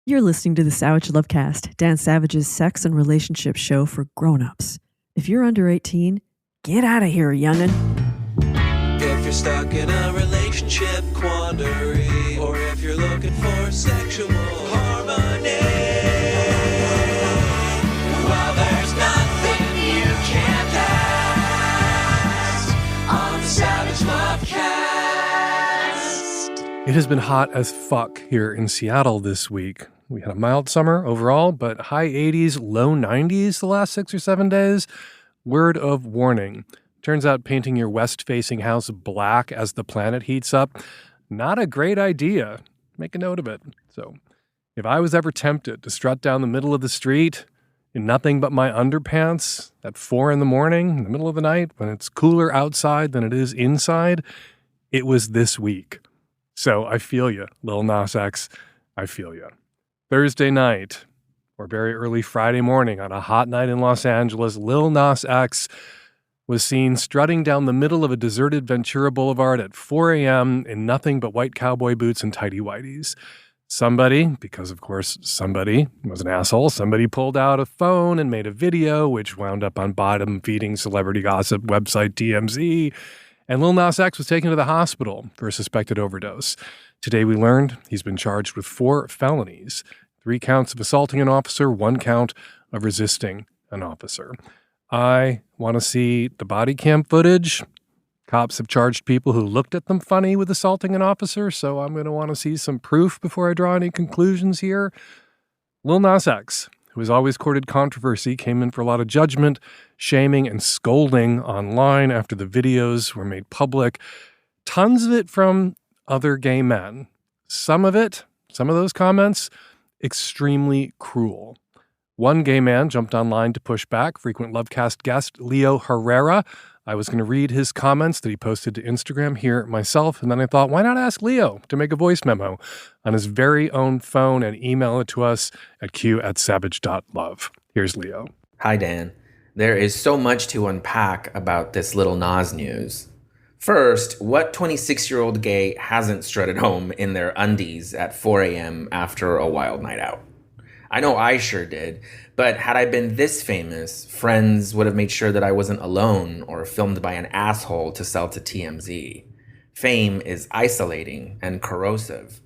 You're listening to the Savage Lovecast, Dan Savage's sex and relationship show for grown-ups. If you're under 18, get out of here, youngin'. If you're stuck in a relationship quandary, or if you're looking for sexual harmony, well, there's nothing you can't ask on the Savage Lovecast. It has been hot as fuck here in Seattle this week. We had a mild summer overall, but high 80s, low 90s the last 6 or 7 days. Word of warning. Turns out painting your west-facing house black as the planet heats up, not a great idea. Make a note of it. So, if I was ever tempted to strut down the middle of the street in nothing but my underpants at 4 in the morning, in the middle of the night, when it's cooler outside than it is inside, it was this week. So I feel you, Lil Nas X. I feel you. Thursday night, or very early Friday morning on a hot night in Los Angeles, Lil Nas X was seen strutting down the middle of a deserted Ventura Boulevard at 4 a.m. in nothing but white cowboy boots and tighty whities. Somebody, because of course somebody was an asshole, somebody pulled out a phone and made a video, which wound up on bottom-feeding celebrity gossip website TMZ, and Lil Nas X was taken to the hospital for a suspected overdose. Today we learned he's been charged with 4 felonies, 3 counts of assaulting an officer, 1 count of resisting an officer. I want to see the body cam footage. Cops have charged people who looked at them funny with assaulting an officer, so I'm going to want to see some proof before I draw any conclusions here. Lil Nas X, who has always courted controversy, came in for a lot of judgment, shaming, and scolding online after the videos were made public. Tons of it from other gay men. Some of those comments, extremely cruel. One gay man jumped online to push back, frequent Lovecast guest Leo Herrera. I was going to read his comments that he posted to Instagram here myself, and then I thought, why not ask Leo to make a voice memo on his very own phone and email it to us at q@savage.love. Here's Leo. Hi, Dan. There is so much to unpack about this little Nas news. First, what 26-year-old gay hasn't strutted home in their undies at 4 a.m. after a wild night out? I know I sure did, but had I been this famous, friends would have made sure that I wasn't alone or filmed by an asshole to sell to TMZ. Fame is isolating and corrosive.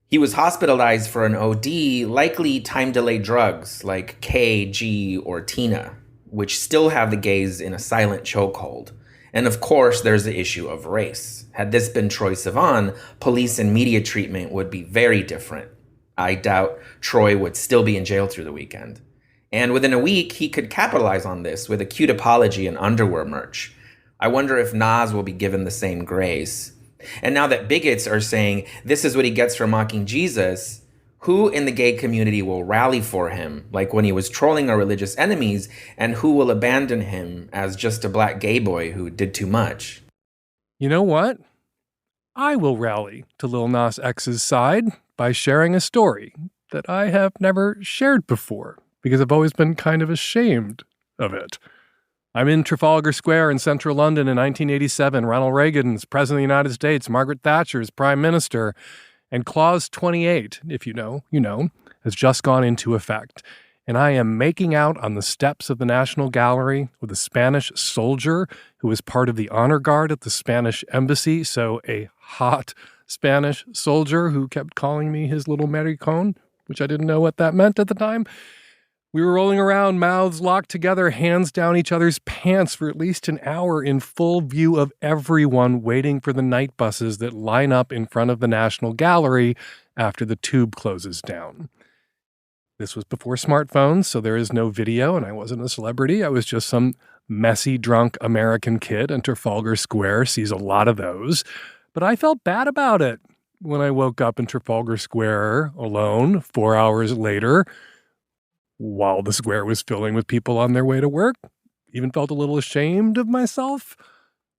He was hospitalized for an OD, likely time-delayed drugs like K, G, or Tina, which still have the gays in a silent chokehold. And of course, there's the issue of race. Had this been Troye Sivan, police and media treatment would be very different. I doubt Troy would still be in jail through the weekend. And within a week, he could capitalize on this with a cute apology and underwear merch. I wonder if Nas will be given the same grace. And now that bigots are saying this is what he gets for mocking Jesus, who in the gay community will rally for him, like when he was trolling our religious enemies, and who will abandon him as just a black gay boy who did too much? You know what? I will rally to Lil Nas X's side by sharing a story that I have never shared before, because I've always been kind of ashamed of it. I'm in Trafalgar Square in central London in 1987. Ronald Reagan's president of the United States, Margaret Thatcher's prime minister, and Clause 28, if you know, has just gone into effect. And I am making out on the steps of the National Gallery with a Spanish soldier who was part of the honor guard at the Spanish embassy, so a hot Spanish soldier who kept calling me his little maricon, which I didn't know what that meant at the time. We were rolling around, mouths locked together, hands down each other's pants for at least an hour in full view of everyone waiting for the night buses that line up in front of the National Gallery after the tube closes down. This was before smartphones, so there is no video, and I wasn't a celebrity. I was just some messy, drunk American kid, and Trafalgar Square sees a lot of those. But I felt bad about it when I woke up in Trafalgar Square alone 4 hours later, while the square was filling with people on their way to work. Even felt a little ashamed of myself.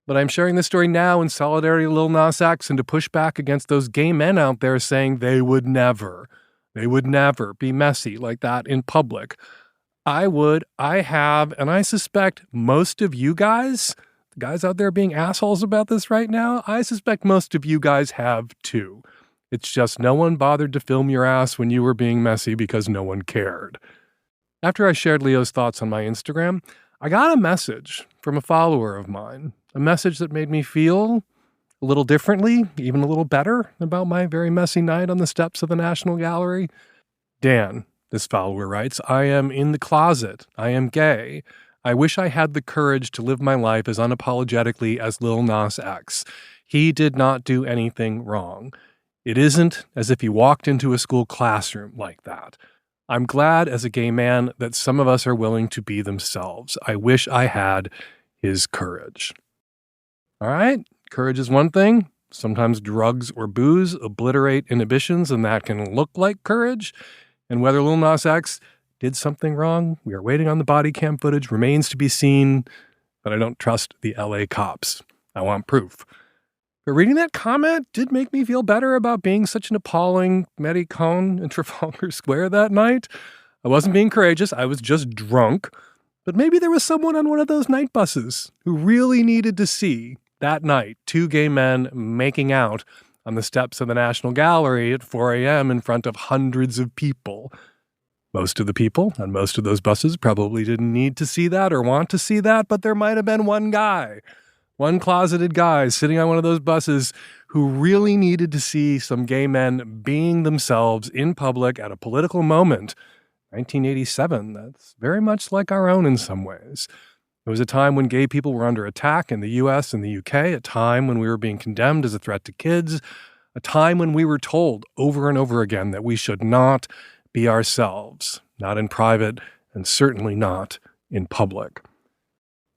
But I'm sharing this story now in solidarity with Lil Nas X and to push back against those gay men out there saying they would never be messy like that in public. I have, and I suspect most of you guys, the guys out there being assholes about this right now, I suspect most of you guys have too. It's just no one bothered to film your ass when you were being messy because no one cared. After I shared Leo's thoughts on my Instagram, I got a message from a follower of mine, a message that made me feel a little differently, even a little better about my very messy night on the steps of the National Gallery. Dan, this follower writes, I am in the closet. I am gay. I wish I had the courage to live my life as unapologetically as Lil Nas X. He did not do anything wrong. It isn't as if he walked into a school classroom like that. I'm glad as a gay man that some of us are willing to be themselves. I wish I had his courage. All right, courage is one thing. Sometimes drugs or booze obliterate inhibitions, and that can look like courage. And whether Lil Nas X did something wrong, we are waiting on the body cam footage, remains to be seen, but I don't trust the LA cops. I want proof. But reading that comment did make me feel better about being such an appalling medicone in Trafalgar Square that night. I wasn't being courageous, I was just drunk. But maybe there was someone on one of those night buses who really needed to see, that night, two gay men making out on the steps of the National Gallery at 4 a.m. in front of hundreds of people. Most of the people on most of those buses probably didn't need to see that or want to see that, but there might have been one guy, one closeted guy sitting on one of those buses who really needed to see some gay men being themselves in public at a political moment. 1987, that's very much like our own in some ways. It was a time when gay people were under attack in the US and the UK, a time when we were being condemned as a threat to kids, a time when we were told over and over again that we should not be ourselves, not in private and certainly not in public.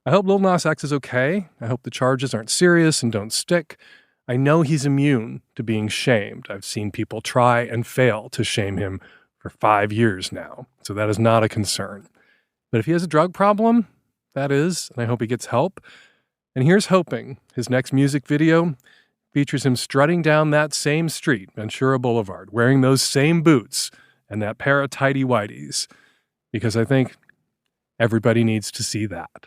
I hope Lil Nas X is okay. I hope the charges aren't serious and don't stick. I know he's immune to being shamed. I've seen people try and fail to shame him for 5 years now, so that is not a concern. But if he has a drug problem, that is, and I hope he gets help. And here's hoping his next music video features him strutting down that same street, Ventura Boulevard, wearing those same boots and that pair of tighty-whities, because I think everybody needs to see that.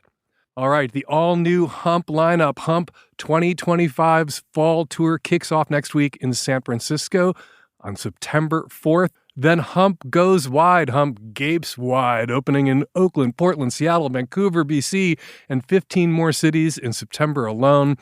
All right, the all-new Hump lineup, Hump 2025's fall tour kicks off next week in San Francisco on September 4th. Then Hump goes wide, Hump gapes wide, opening in Oakland, Portland, Seattle, Vancouver, BC, and 15 more cities in September alone.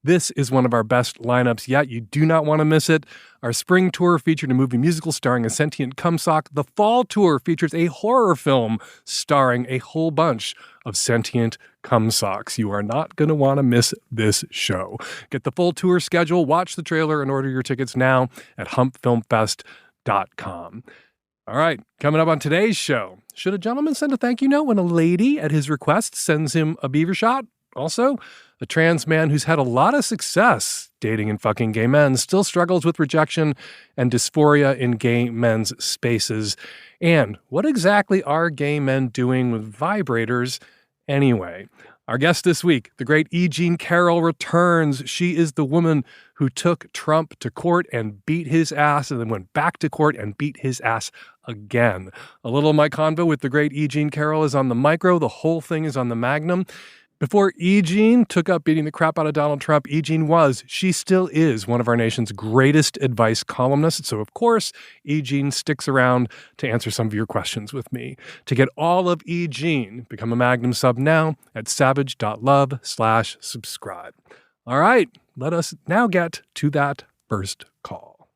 This is one of our best lineups yet. You do not want to miss it. Our spring tour featured a movie musical starring a sentient cumsock. The fall tour features a horror film starring a whole bunch of sentient cumsocks. You are not going to want to miss this show. Get the full tour schedule, watch the trailer, and order your tickets now at humpfilmfest.com. All right, coming up on today's show, should a gentleman send a thank you note when a lady at his request sends him a beaver shot? Also, a trans man who's had a lot of success dating and fucking gay men still struggles with rejection and dysphoria in gay men's spaces. And what exactly are gay men doing with vibrators anyway? Our guest this week, the great E. Jean Carroll, returns. She is the woman who took Trump to court and beat his ass and then went back to court and beat his ass again. A little of my convo with the great E. Jean Carroll is on the micro. The whole thing is on the Magnum. Before E. Jean took up beating the crap out of Donald Trump, E. Jean she still is one of our nation's greatest advice columnists. So, of course, E. Jean sticks around to answer some of your questions with me. To get all of E. Jean, become a Magnum sub now at savage.love/subscribe. All right, let us now get to that first call.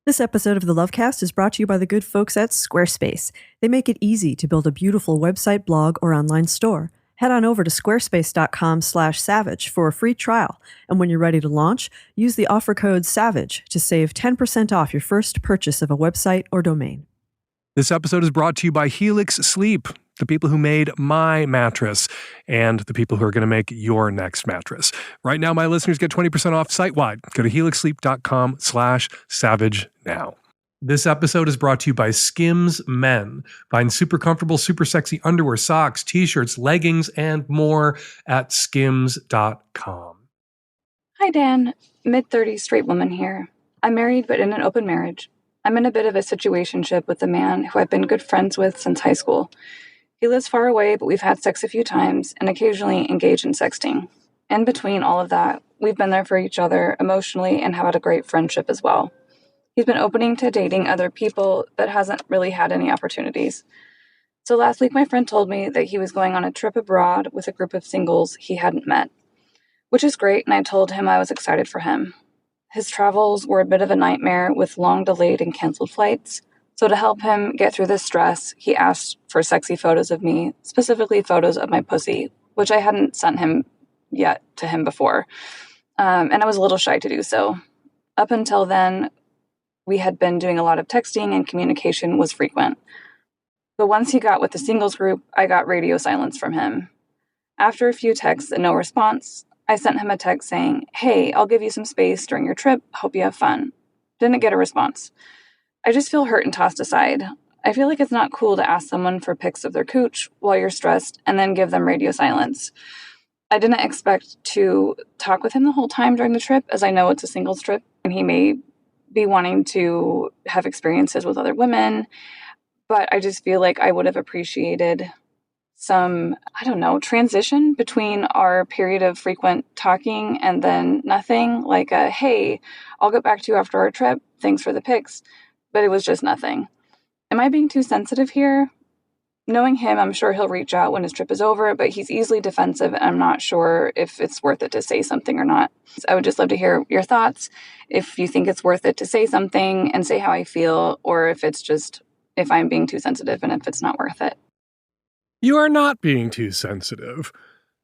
This episode of the Lovecast is brought to you by the good folks at Squarespace. They make it easy to build a beautiful website, blog, or online store. Head on over to squarespace.com/savage for a free trial. And when you're ready to launch, use the offer code SAVAGE to save 10% off your first purchase of a website or domain. This episode is brought to you by Helix Sleep, the people who made my mattress and the people who are going to make your next mattress. Right now, my listeners get 20% off site-wide. Go to helixsleep.com/savage now. This episode is brought to you by Skims Men. Find super comfortable, super sexy underwear, socks, t-shirts, leggings, and more at skims.com. Hi, Dan. Mid-30s straight woman here. I'm married, but in an open marriage. I'm in a bit of a situationship with a man who I've been good friends with since high school. He lives far away, but we've had sex a few times and occasionally engage in sexting. In between all of that, we've been there for each other emotionally and have had a great friendship as well. He's been opening to dating other people, but hasn't really had any opportunities. So last week, my friend told me that he was going on a trip abroad with a group of singles he hadn't met, which is great, and I told him I was excited for him. His travels were a bit of a nightmare with long delayed and canceled flights, so to help him get through the stress, he asked for sexy photos of me, specifically photos of my pussy, which I hadn't sent him yet to him before, and I was a little shy to do so. Up until then, we had been doing a lot of texting and communication was frequent. But once he got with the singles group, I got radio silence from him. After a few texts and no response, I sent him a text saying, "Hey, I'll give you some space during your trip. Hope you have fun." Didn't get a response. I just feel hurt and tossed aside. I feel like it's not cool to ask someone for pics of their cooch while you're stressed and then give them radio silence. I didn't expect to talk with him the whole time during the trip, as I know it's a singles trip and he may be wanting to have experiences with other women, but I just feel like I would have appreciated some, transition between our period of frequent talking and then nothing, like a, "Hey, I'll get back to you after our trip. Thanks for the pics." But it was just nothing. Am I being too sensitive here? Knowing him, I'm sure he'll reach out when his trip is over, but he's easily defensive, and I'm not sure if it's worth it to say something or not. I would just love to hear your thoughts, if you think it's worth it to say something and say how I feel, or if I'm being too sensitive and if it's not worth it. You are not being too sensitive.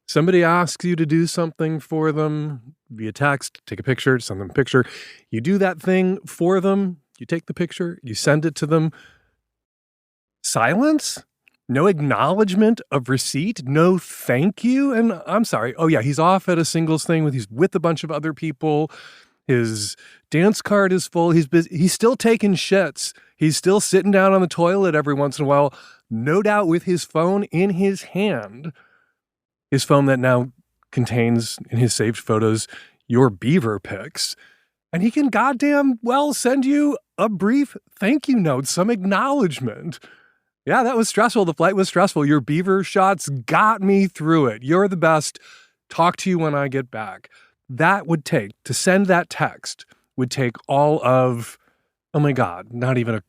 Somebody asks you to do something for them via text, take a picture, send them a picture. You do that thing for them, you take the picture, you send it to them. Silence? No acknowledgement of receipt? No thank you? And I'm sorry. Oh yeah, he's off at a singles thing he's with a bunch of other people. His dance card is full. He's busy. He's still taking shits. He's still sitting down on the toilet every once in a while, no doubt with his phone in his hand. His phone that now contains, in his saved photos, your beaver pics. And he can goddamn well send you a brief thank you note, some acknowledgement. Yeah, that was stressful. The flight was stressful. Your beaver shots got me through it. You're the best. Talk to you when I get back. That would take, to send that text, would take all of, oh my God, not even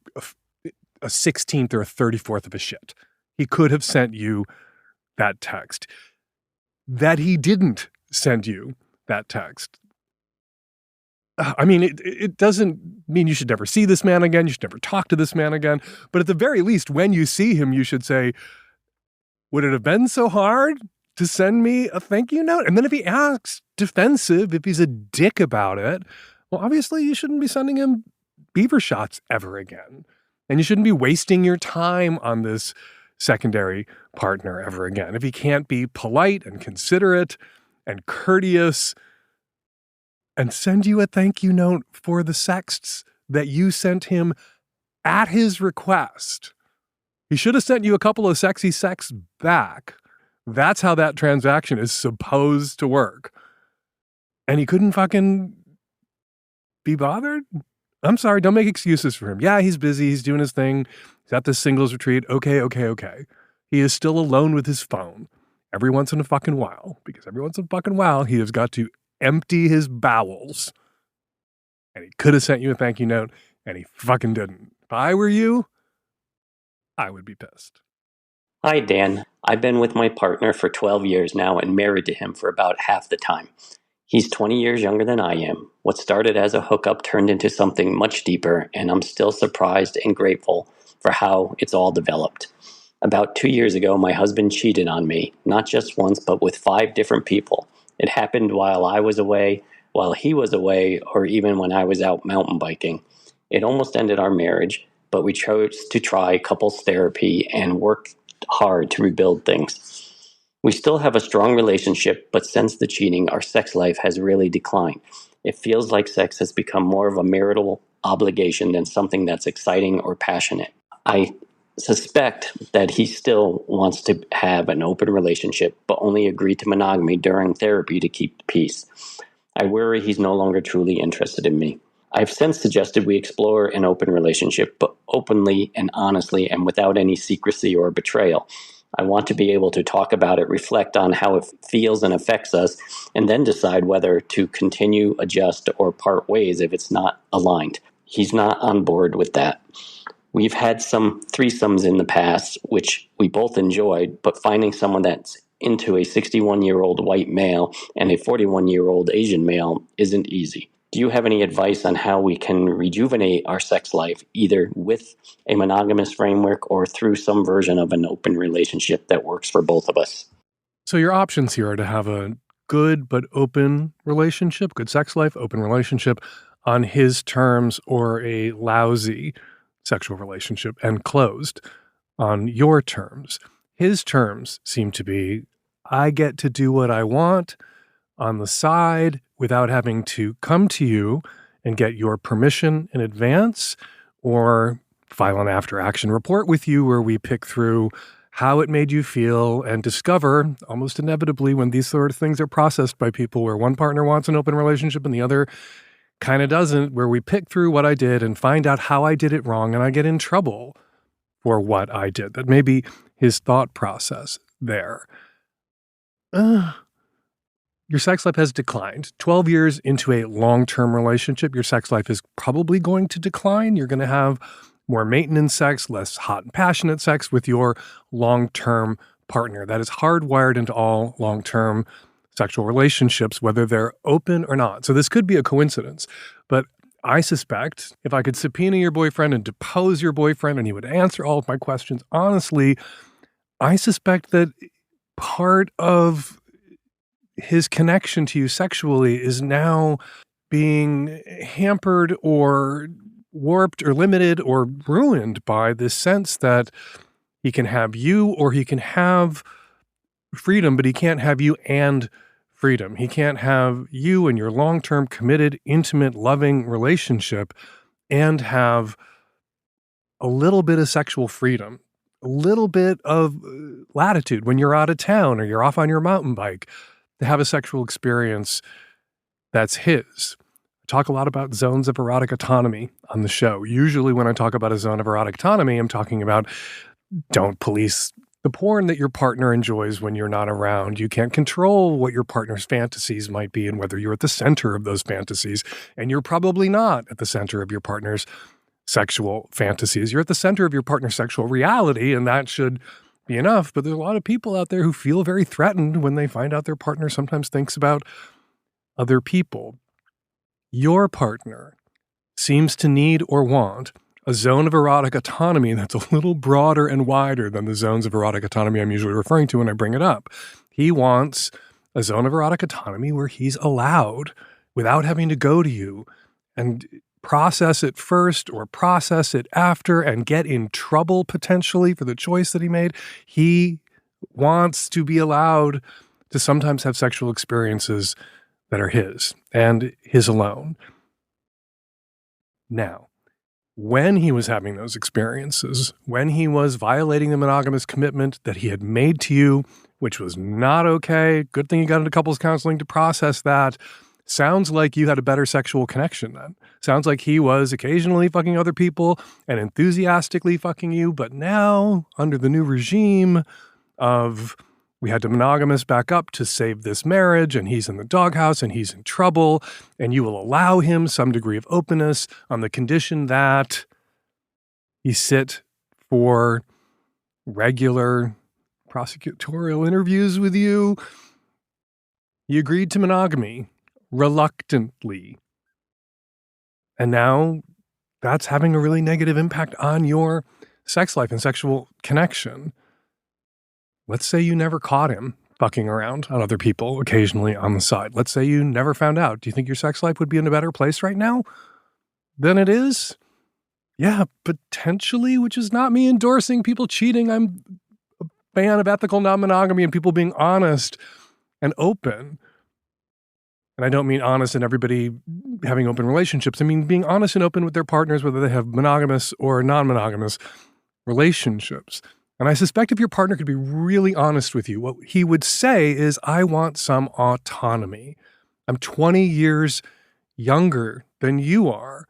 a 16th or a 34th of a shit. He could have sent you that text. That he didn't send you that text. I mean, it doesn't mean you should never see this man again. You should never talk to this man again. But at the very least, when you see him, you should say, would it have been so hard to send me a thank you note? And then if he asks defensive, if he's a dick about it, well, obviously you shouldn't be sending him beaver shots ever again. And you shouldn't be wasting your time on this secondary partner ever again. If he can't be polite and considerate and courteous and send you a thank you note for the sexts that you sent him at his request. He should have sent you a couple of sexy sexts back. That's how that transaction is supposed to work. And he couldn't fucking be bothered? I'm sorry, don't make excuses for him. Yeah, he's busy, he's doing his thing. He's at this singles retreat. Okay. He is still alone with his phone every once in a fucking while, because every once in a fucking while he has got to empty his bowels. And he could have sent you a thank you note, and he fucking didn't. If I were you, I would be pissed. Hi, Dan. I've been with my partner for 12 years now and married to him for about half the time. He's 20 years younger than I am. What started as a hookup turned into something much deeper, and I'm still surprised and grateful for how it's all developed. About 2 years ago, my husband cheated on me, not just once, but with 5 different people. It happened while I was away, while he was away, or even when I was out mountain biking. It almost ended our marriage, but we chose to try couples therapy and work hard to rebuild things. We still have a strong relationship, but since the cheating, our sex life has really declined. It feels like sex has become more of a marital obligation than something that's exciting or passionate. I suspect that he still wants to have an open relationship, but only agreed to monogamy during therapy to keep the peace. I worry he's no longer truly interested in me. I've since suggested we explore an open relationship, but openly and honestly and without any secrecy or betrayal. I want to be able to talk about it, reflect on how it feels and affects us, and then decide whether to continue, adjust, or part ways if it's not aligned. He's not on board with that. We've had some threesomes in the past, which we both enjoyed, but finding someone that's into a 61-year-old white male and a 41-year-old Asian male isn't easy. Do you have any advice on how we can rejuvenate our sex life, either with a monogamous framework or through some version of an open relationship that works for both of us? So your options here are to have a good but open relationship, good sex life, open relationship on his terms, or a lousy sexual relationship and closed on your terms. His terms seem to be, I get to do what I want on the side without having to come to you and get your permission in advance, or file an after action report with you where we pick through how it made you feel and discover, almost inevitably when these sort of things are processed by people, where one partner wants an open relationship and the other kind of doesn't, where we pick through what I did and find out how I did it wrong and I get in trouble for what I did. That may be his thought process there. Your sex life has declined. 12 years into a long-term relationship, your sex life is probably going to decline. You're going to have more maintenance sex, less hot and passionate sex with your long-term partner. That is hardwired into all long-term sexual relationships, whether they're open or not. So this could be a coincidence, but I suspect if I could subpoena your boyfriend and depose your boyfriend and he would answer all of my questions honestly, I suspect that part of his connection to you sexually is now being hampered or warped or limited or ruined by this sense that he can have you or he can have freedom, but he can't have you and freedom. He can't have you and your long-term committed, intimate, loving relationship and have a little bit of sexual freedom, a little bit of latitude when you're out of town or you're off on your mountain bike to have a sexual experience that's his. I talk a lot about zones of erotic autonomy on the show. Usually when I talk about a zone of erotic autonomy, I'm talking about don't police the porn that your partner enjoys when you're not around. You can't control what your partner's fantasies might be and whether you're at the center of those fantasies. And you're probably not at the center of your partner's sexual fantasies. You're at the center of your partner's sexual reality, and that should be enough. But there's a lot of people out there who feel very threatened when they find out their partner sometimes thinks about other people. Your partner seems to need or want a zone of erotic autonomy that's a little broader and wider than the zones of erotic autonomy I'm usually referring to when I bring it up. He wants a zone of erotic autonomy where he's allowed, without having to go to you and process it first or process it after and get in trouble potentially for the choice that he made. He wants to be allowed to sometimes have sexual experiences that are his and his alone. Now, when he was having those experiences, when he was violating the monogamous commitment that he had made to you, which was not okay, good thing you got into couples counseling to process that, sounds like you had a better sexual connection then. Sounds like he was occasionally fucking other people and enthusiastically fucking you, but now, under the new regime of we had to monogamous back up to save this marriage, and he's in the doghouse and he's in trouble, and you will allow him some degree of openness on the condition that he sit for regular prosecutorial interviews with you. He agreed to monogamy reluctantly. And now that's having a really negative impact on your sex life and sexual connection. Let's say you never caught him fucking around on other people occasionally on the side. Let's say you never found out. Do you think your sex life would be in a better place right now than it is? Yeah, potentially, which is not me endorsing people cheating. I'm a fan of ethical non-monogamy and people being honest and open. And I don't mean honest and everybody having open relationships. I mean being honest and open with their partners, whether they have monogamous or non-monogamous relationships. And I suspect if your partner could be really honest with you, what he would say is, I want some autonomy. I'm 20 years younger than you are.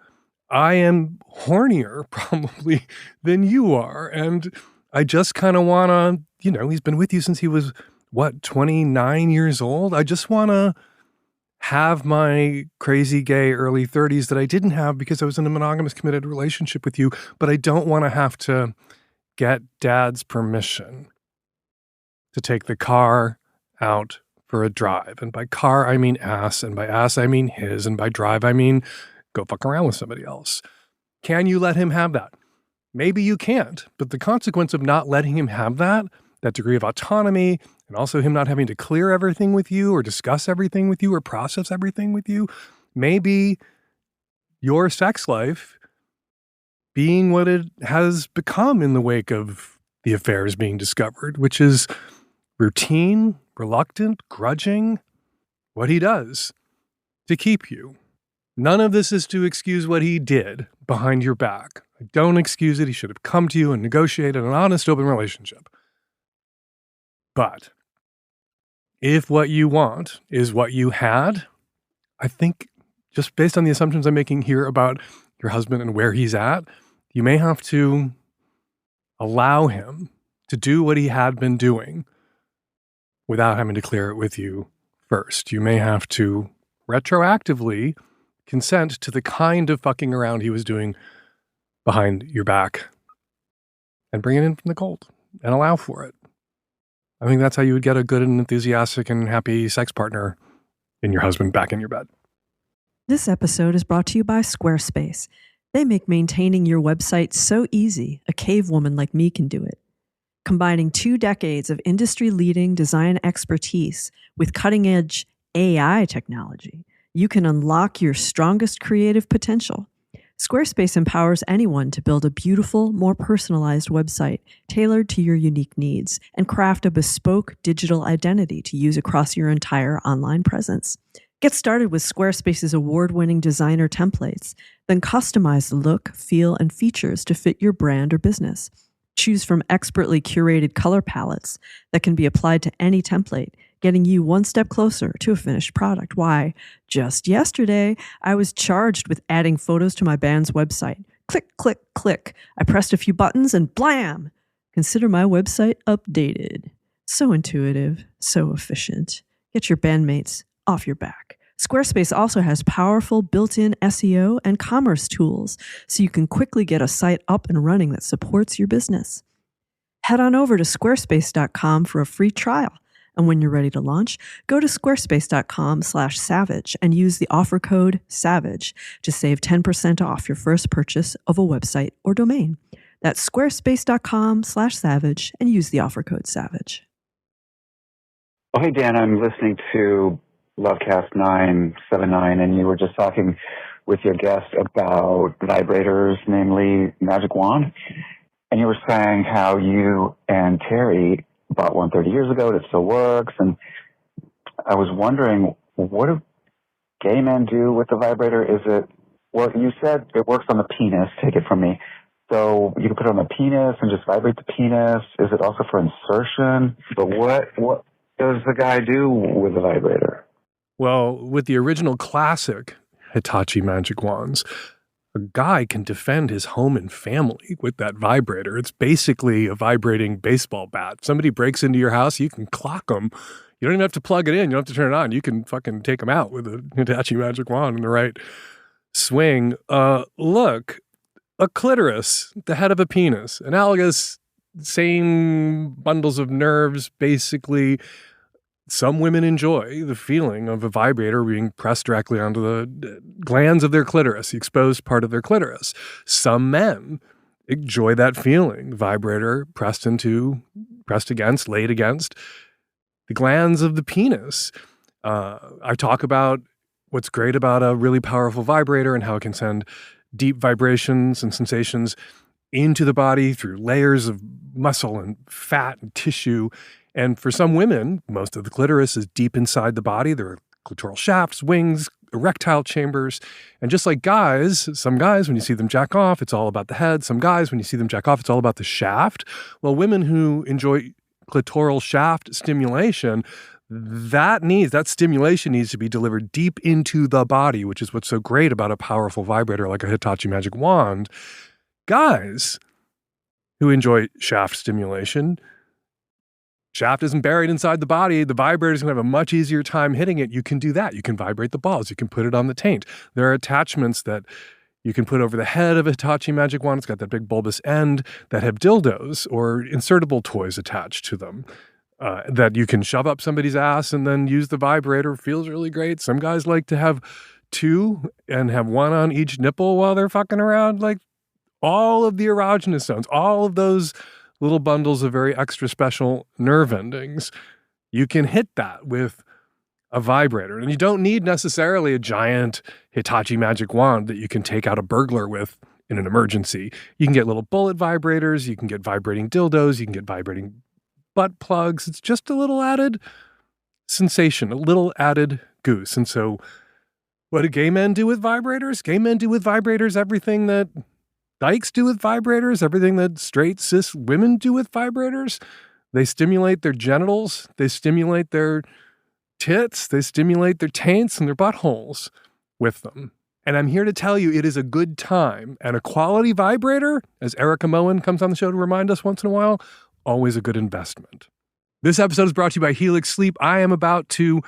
I am hornier probably than you are. And I just kind of want to, he's been with you since he was, 29 years old? I just want to have my crazy gay early 30s that I didn't have because I was in a monogamous committed relationship with you, but I don't want to have to get dad's permission to take the car out for a drive. And by car, I mean ass, and by ass, I mean his, and by drive, I mean go fuck around with somebody else. Can you let him have that? Maybe you can't, but the consequence of not letting him have that degree of autonomy, and also him not having to clear everything with you or discuss everything with you or process everything with you, maybe your sex life being what it has become in the wake of the affairs being discovered, which is routine, reluctant, grudging, what he does to keep you. None of this is to excuse what he did behind your back. I don't excuse it. He should have come to you and negotiated an honest, open relationship. But if what you want is what you had, I think just based on the assumptions I'm making here about your husband and where he's at, you may have to allow him to do what he had been doing without having to clear it with you first. You may have to retroactively consent to the kind of fucking around he was doing behind your back and bring it in from the cold and allow for it. I think that's how you would get a good and enthusiastic and happy sex partner in your husband back in your bed. This episode is brought to you by Squarespace. They make maintaining your website so easy, a cave woman like me can do it. Combining 2 decades of industry-leading design expertise with cutting-edge AI technology, you can unlock your strongest creative potential. Squarespace empowers anyone to build a beautiful, more personalized website tailored to your unique needs and craft a bespoke digital identity to use across your entire online presence. Get started with Squarespace's award-winning designer templates, then customize the look, feel, and features to fit your brand or business. Choose from expertly curated color palettes that can be applied to any template, getting you one step closer to a finished product. Why? Just yesterday, I was charged with adding photos to my band's website. Click, click, click. I pressed a few buttons and blam! Consider my website updated. So intuitive, so efficient. Get your bandmates off your back. Squarespace also has powerful built-in SEO and commerce tools, so you can quickly get a site up and running that supports your business. Head on over to squarespace.com for a free trial. And when you're ready to launch, go to squarespace.com/savage and use the offer code SAVAGE to save 10% off your first purchase of a website or domain. That's squarespace.com/savage and use the offer code SAVAGE. Oh, hey, Dan, I'm listening to Lovecast 979, and you were just talking with your guest about vibrators, namely Magic Wand. And you were saying how you and Terry bought one 30 years ago. It still works. And I was wondering, what do gay men do with the vibrator? Is it, well, you said it works on the penis. Take it from me. So you can put it on the penis and just vibrate the penis. Is it also for insertion? But what does the guy do with the vibrator? Well, with the original classic Hitachi magic wands, a guy can defend his home and family with that vibrator. It's basically a vibrating baseball bat. Somebody breaks into your house, you can clock them. You don't even have to plug it in. You don't have to turn it on. You can fucking take them out with a Hitachi magic wand in the right swing. Look, a clitoris, the head of a penis, analogous, same bundles of nerves, basically. Some women enjoy the feeling of a vibrator being pressed directly onto the glands of their clitoris, the exposed part of their clitoris. Some men enjoy that feeling, vibrator pressed against, laid against the glands of the penis. I talk about what's great about a really powerful vibrator and how it can send deep vibrations and sensations into the body through layers of muscle and fat and tissue. And for some women, most of the clitoris is deep inside the body. There are clitoral shafts, wings, erectile chambers. And just like guys, some guys, when you see them jack off, it's all about the head. Some guys, when you see them jack off, it's all about the shaft. Well, women who enjoy clitoral shaft stimulation, that stimulation needs to be delivered deep into the body, which is what's so great about a powerful vibrator like a Hitachi magic wand. Guys who enjoy shaft stimulation shaft isn't buried inside the body, the vibrator's going to have a much easier time hitting it. You can do that. You can vibrate the balls. You can put it on the taint. There are attachments that you can put over the head of a Hitachi magic wand. It's got that big bulbous end that have dildos or insertable toys attached to them that you can shove up somebody's ass and then use the vibrator. Feels really great. Some guys like to have two and have one on each nipple while they're fucking around. Like all of the erogenous zones, all of those little bundles of very extra special nerve endings, you can hit that with a vibrator. And you don't need necessarily a giant Hitachi magic wand that you can take out a burglar with in an emergency. You can get little bullet vibrators. You can get vibrating dildos. You can get vibrating butt plugs. It's just a little added sensation, a little added goose. And so what do gay men do with vibrators? Gay men do with vibrators everything that dykes do with vibrators, everything that straight cis women do with vibrators. They stimulate their genitals. They stimulate their tits, they stimulate their taints and their buttholes with them. And I'm here to tell you it is a good time. And a quality vibrator, as Erica Moen comes on the show to remind us once in a while, always a good investment. This episode is brought to you by Helix Sleep. I am about to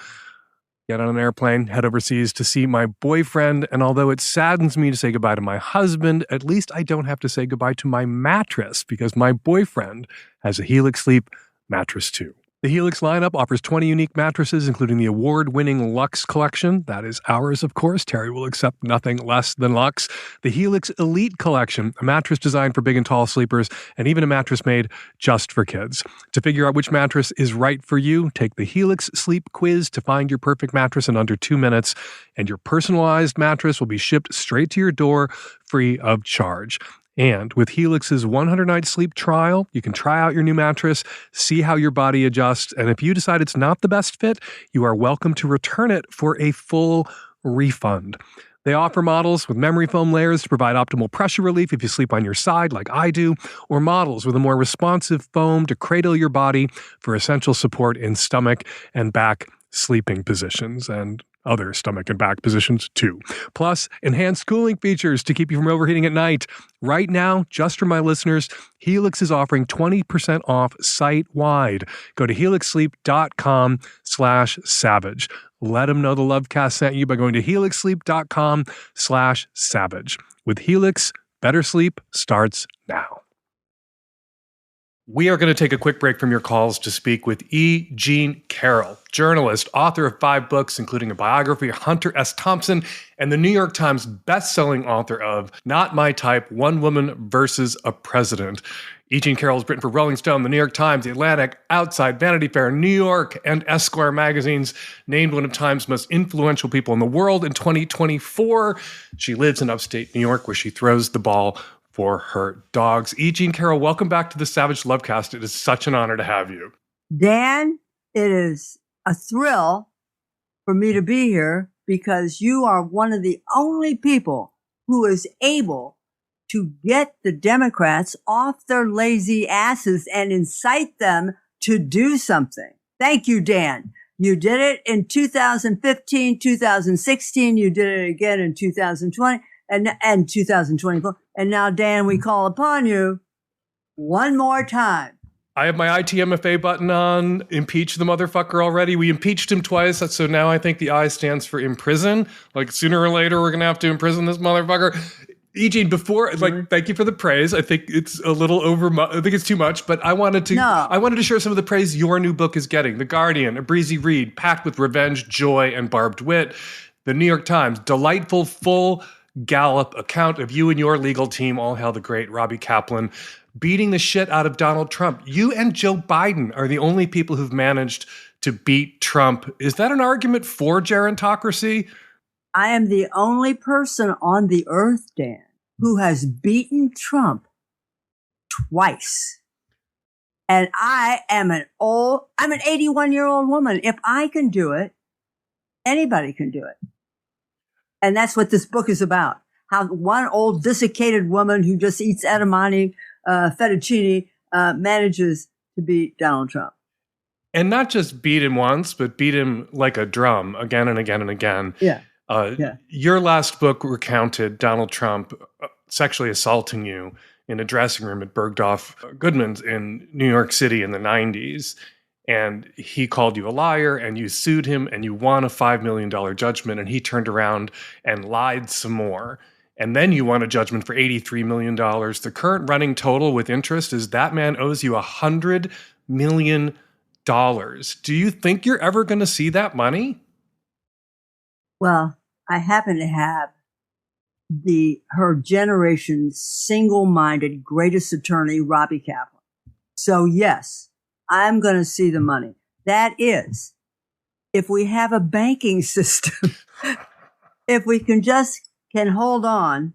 get on an airplane, head overseas to see my boyfriend. And although it saddens me to say goodbye to my husband, at least I don't have to say goodbye to my mattress because my boyfriend has a Helix Sleep mattress too. The Helix lineup offers 20 unique mattresses, including the award-winning Luxe collection. That is ours, of course. Terry will accept nothing less than Luxe. The Helix Elite collection, a mattress designed for big and tall sleepers, and even a mattress made just for kids. To figure out which mattress is right for you, take the Helix Sleep Quiz to find your perfect mattress in under 2 minutes, and your personalized mattress will be shipped straight to your door free of charge. And with Helix's 100-night sleep trial, you can try out your new mattress, see how your body adjusts, and if you decide it's not the best fit, you are welcome to return it for a full refund. They offer models with memory foam layers to provide optimal pressure relief if you sleep on your side like I do, or models with a more responsive foam to cradle your body for essential support in stomach and back sleeping positions, and other stomach and back positions too. Plus, enhanced cooling features to keep you from overheating at night. Right now, just for my listeners, Helix is offering 20% off site-wide. Go to helixsleep.com/savage. Let them know the Lovecast sent you by going to helixsleep.com/savage. With Helix, better sleep starts now. We are going to take a quick break from your calls to speak with E. Jean Carroll, journalist, author of 5 books, including a biography of Hunter S. Thompson, and the New York Times bestselling author of Not My Type, One Woman versus a President. E. Jean Carroll has written for Rolling Stone, the New York Times, The Atlantic, Outside, Vanity Fair, New York, and Esquire magazines, named one of Time's most influential people in the world in 2024. She lives in upstate New York, where she throws the ball for her dogs. E. Jean Carroll, welcome back to the Savage Lovecast. It is such an honor to have you. Dan, it is a thrill for me to be here because you are one of the only people who is able to get the Democrats off their lazy asses and incite them to do something. Thank you, Dan. You did it in 2015, 2016. You did it again in 2020 and 2024. And now, Dan, we call upon you one more time. I have my ITMFA button on. Impeach the motherfucker already. We impeached him twice, so now I think the I stands for imprison. Like, sooner or later, we're going to have to imprison this motherfucker. Eugene, before, thank you for the praise. I think it's a little I think it's too much, but I wanted to share some of the praise your new book is getting. The Guardian, a breezy read, packed with revenge, joy, and barbed wit. The New York Times, delightful, full Gallup account of you and your legal team, all hail the great Robbie Kaplan, beating the shit out of Donald Trump. You and Joe Biden are the only people who've managed to beat Trump. Is that an argument for gerontocracy? I am the only person on the earth, Dan, who has beaten Trump twice. And I'm an 81-year-old woman. If I can do it, anybody can do it. And that's what this book is about. How one old desiccated woman who just eats edamame, fettuccine, manages to beat Donald Trump. And not just beat him once, but beat him like a drum again and again and again. Yeah. Your last book recounted Donald Trump sexually assaulting you in a dressing room at Bergdorf Goodman's in New York City in the 90s. and he called you a liar, and you sued him, and you won a $5 million judgment, and he turned around and lied some more. And then you won a judgment for $83 million. The current running total with interest is that man owes you $100 million. Do you think you're ever going to see that money? Well, I happen to have her generation's single-minded greatest attorney, Robbie Kaplan. So yes, I'm going to see the money. That is, if we have a banking system, if we can hold on,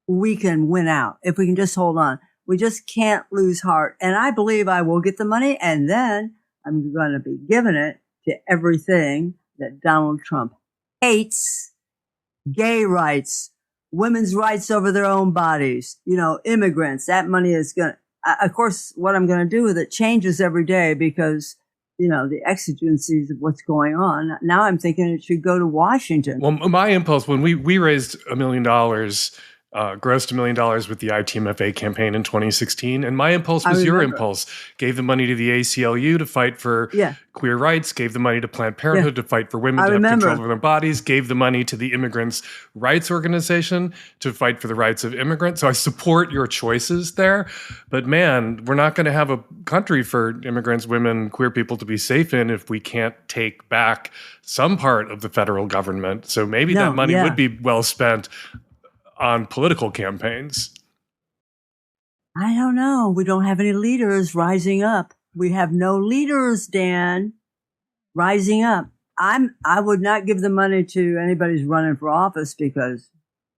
we can win out. If we can just hold on, we just can't lose heart. And I believe I will get the money, and then I'm going to be giving it to everything that Donald Trump hates: gay rights, women's rights over their own bodies, immigrants. That money is going to, of course, what I'm going to do with it changes every day because, the exigencies of what's going on. Now I'm thinking it should go to Washington. Well, my impulse, when we raised $1 million, grossed $1 million with the ITMFA campaign in 2016. And my impulse was your impulse. Gave the money to the ACLU to fight for queer rights, gave the money to Planned Parenthood to fight for women to have control over their bodies, gave the money to the Immigrants' Rights Organization to fight for the rights of immigrants. So I support your choices there. But man, we're not going to have a country for immigrants, women, queer people to be safe in if we can't take back some part of the federal government. So maybe that money would be well spent on political campaigns. I don't know. We don't have any leaders rising up. We have no leaders, Dan, rising up. I would not give the money to anybody who's running for office because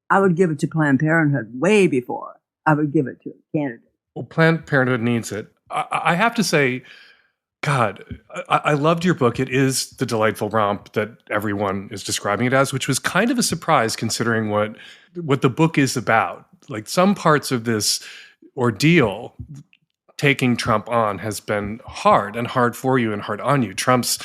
I would give it to Planned Parenthood way before I would give it to a candidate. Well, Planned Parenthood needs it. I have to say, God, I loved your book. It is the delightful romp that everyone is describing it as, which was kind of a surprise considering what the book is about. Like some parts of this ordeal, taking Trump on has been hard for you and hard on you. Trump's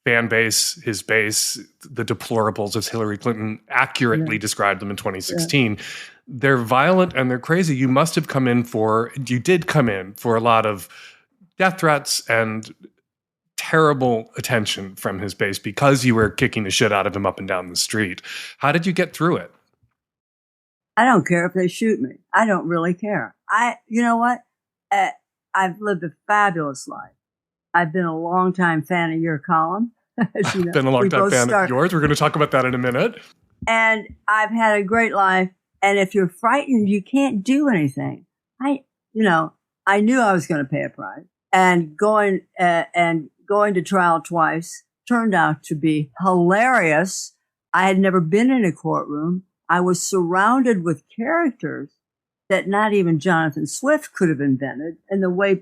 fan base, his base, the deplorables, as Hillary Clinton accurately described them in 2016. Yeah. They're violent and they're crazy. You did come in for a lot of death threats and terrible attention from his base because you were kicking the shit out of him up and down the street. How did you get through it? I don't care if they shoot me. I don't really care. You know what? I've lived a fabulous life. I've been a longtime fan of your column. As you know, been a long-time fan of yours. We're going to talk about that in a minute. And I've had a great life. And if you're frightened, you can't do anything. I knew I was going to pay a price. And going to trial twice turned out to be hilarious. I had never been in a courtroom. I was surrounded with characters that not even Jonathan Swift could have invented. And the way,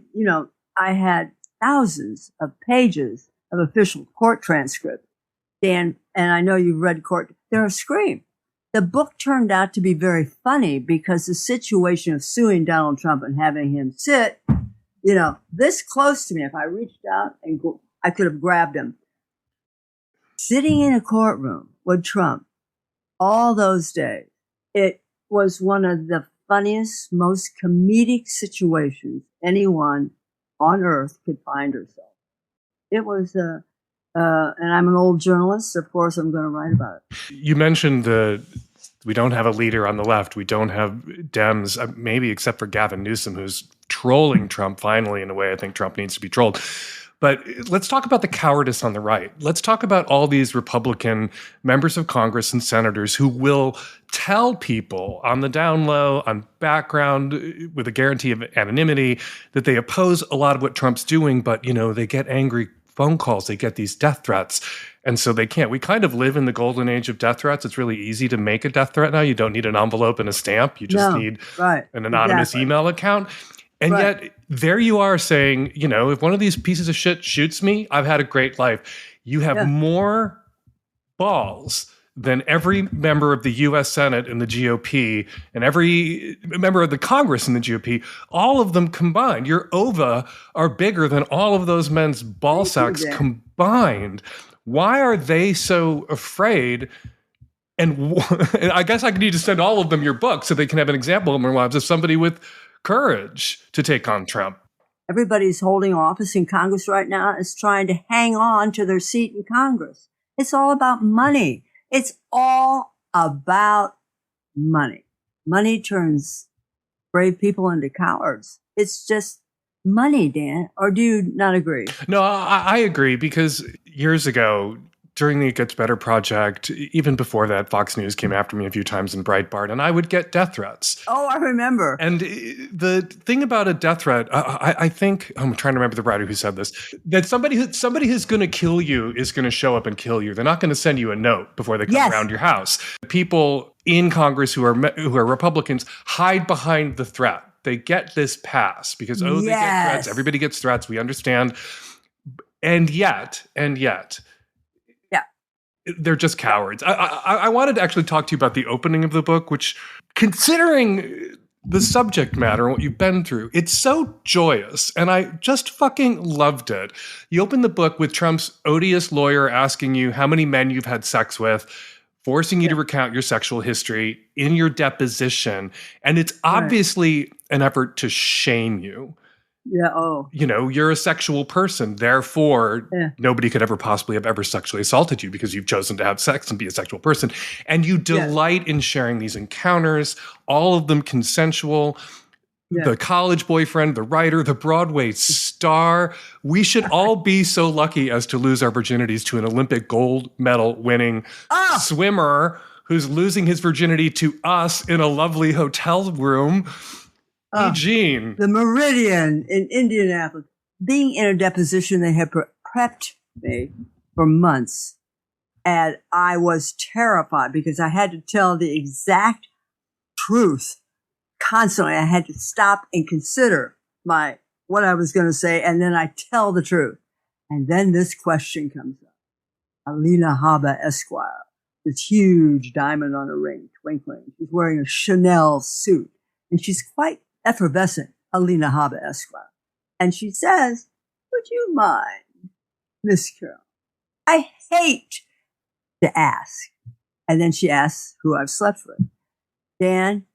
I had thousands of pages of official court transcripts. Dan, and I know you've read court, they're a scream. The book turned out to be very funny because the situation of suing Donald Trump and having him sit, this close to me, if I reached out and I could have grabbed him. Sitting in a courtroom with Trump all those days, it was one of the funniest, most comedic situations anyone on earth could find herself. It was, and I'm an old journalist, of course I'm going to write about it. You mentioned we don't have a leader on the left. We don't have Dems, maybe except for Gavin Newsom, who's trolling Trump finally in a way I think Trump needs to be trolled. But let's talk about the cowardice on the right. Let's talk about all these Republican members of Congress and senators who will tell people on the down low, on background, with a guarantee of anonymity, that they oppose a lot of what Trump's doing, but, they get angry phone calls, they get these death threats, and so they can't. We kind of live in the golden age of death threats. It's really easy to make a death threat now. You don't need an envelope and a stamp. You just need an anonymous email account. And yet, there you are saying, if one of these pieces of shit shoots me, I've had a great life. You have more balls than every member of the U.S. Senate in the GOP and every member of the Congress in the GOP, all of them combined. Your ova are bigger than all of those men's ball sacks combined. Why are they so afraid? And I guess I need to send all of them your book so they can have an example in their lives of somebody with courage to take on Trump. everybody's holding office in Congress right now is trying to hang on to their seat in Congress. It's all about money. It's all about money. Money turns brave people into cowards. It's just money, Dan. Or do you not agree? No, I agree, because years ago, during the It Gets Better project, even before that, Fox News came after me a few times in Breitbart, and I would get death threats. Oh, I remember. And the thing about a death threat, I think, I'm trying to remember the writer who said this, that somebody who's going to kill you is going to show up and kill you. They're not going to send you a note before they come around your house. People in Congress who are Republicans hide behind the threat. They get this pass because, they get threats. Everybody gets threats. We understand. And yet, they're just cowards. I wanted to actually talk to you about the opening of the book, which, considering the subject matter and what you've been through, it's so joyous. And I just fucking loved it. You open the book with Trump's odious lawyer asking you how many men you've had sex with, forcing you to recount your sexual history in your deposition. And it's obviously an effort to shame you. Yeah. Oh, You're a sexual person. Therefore, nobody could ever possibly have ever sexually assaulted you because you've chosen to have sex and be a sexual person. And you delight in sharing these encounters, all of them consensual. The college boyfriend, the writer, the Broadway star. We should all be so lucky as to lose our virginities to an Olympic gold medal winning swimmer who's losing his virginity to us in a lovely hotel room. Eugene. The Meridian in Indianapolis. Being in a deposition, they had prepped me for months. And I was terrified because I had to tell the exact truth constantly. I had to stop and consider what I was going to say, and then I tell the truth. And then this question comes up. Alina Habba Esquire, this huge diamond on a ring, twinkling. She's wearing a Chanel suit, and she's quite effervescent, Alina Habba Esquire. And she says, would you mind, Miss Carroll? I hate to ask. And then she asks who I've slept with. Dan,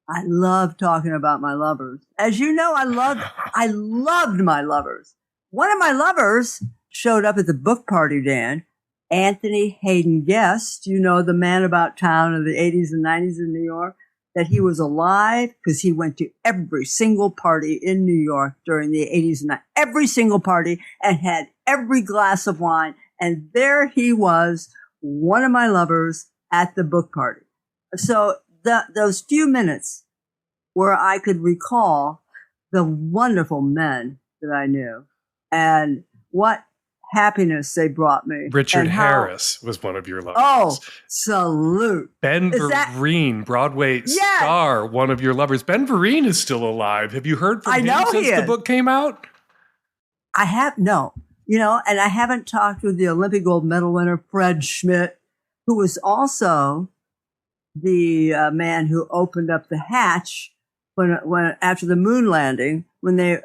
I love talking about my lovers. As you know, I loved my lovers. One of my lovers showed up at the book party, Dan. Anthony Hayden Guest, the man about town of the 80s and 90s in New York, that he was alive because he went to every single party in New York during the 80s and 90s, every single party, and had every glass of wine. And there he was, one of my lovers at the book party. So those few minutes where I could recall the wonderful men that I knew and what happiness they brought me. Richard Harris was one of your lovers. Oh, salute. Ben Vereen, Broadway star, one of your lovers. Ben Vereen is still alive. Have you heard from him since the book came out? I have, no. And I haven't talked with the Olympic gold medal winner, Fred Schmidt, who was also the man who opened up the hatch when after the moon landing, when they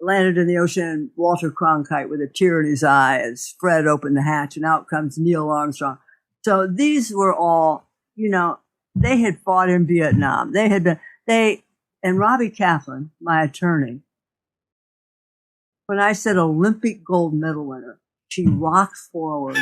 landed in the ocean, Walter Cronkite with a tear in his eye as Fred opened the hatch, and out comes Neil Armstrong. So these were all, they had fought in Vietnam. And Robbie Kaplan, my attorney, when I said Olympic gold medal winner, she rocked forward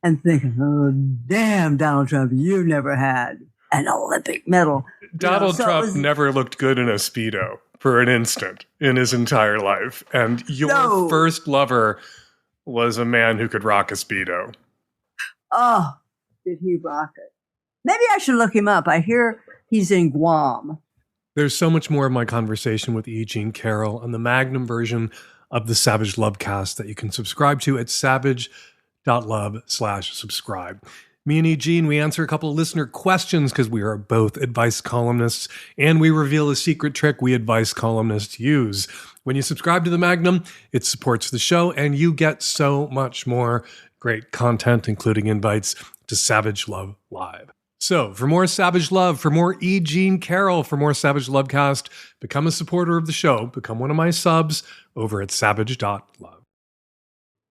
and thinking, oh, damn, Donald Trump, you never had an Olympic medal. Donald Trump never looked good in a Speedo for an instant in his entire life. And your first lover was a man who could rock a Speedo. Oh, did he rock it? Maybe I should look him up. I hear he's in Guam. There's so much more of my conversation with Eugene Carroll on the Magnum version of the Savage Lovecast that you can subscribe to at savage.love/subscribe. Me and Eugene, we answer a couple of listener questions because we are both advice columnists, and we reveal a secret trick we advice columnists use. When you subscribe to the Magnum, it supports the show, and you get so much more great content, including invites to Savage Love Live. So, for more Savage Love, for more Eugene Carroll, for more Savage Lovecast, become a supporter of the show. Become one of my subs over at savage.love.